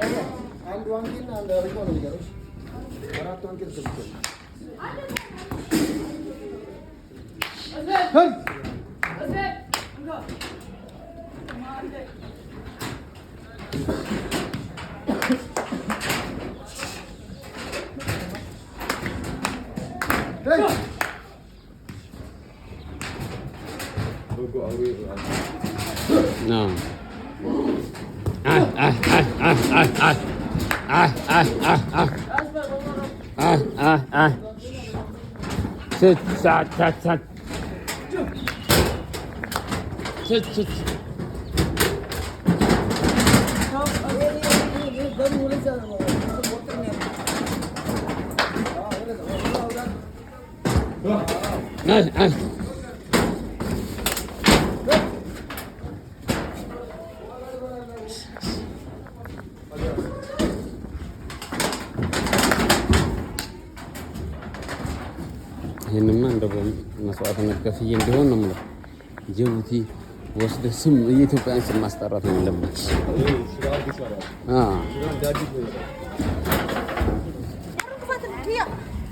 አንድ ዋንጌል አንድ አሪፍ ነው ነገሮች አራት ዋንጌል ተብሏል ሄይ No. Sit. ይሄንማ እንደው መስዋዕትነት ከፍዬ እንደሆነ ነው ማለት ጅቡቲ ወስደ ስም የኢትዮጵያን ስም ማስጠራት ነው ያለበት።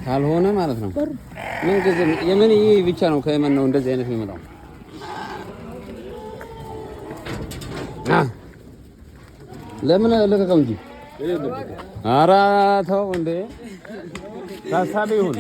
ካልሆነ ማለት ነው ምን ገዘ የምን ይሄ ብቻ ነው ከየመን ነው እንደዚህ አይነት የሚመጣው። ለምን ለቀቀው እንጂ ኧረ ተው እንዴ ታሳቢ ይሁን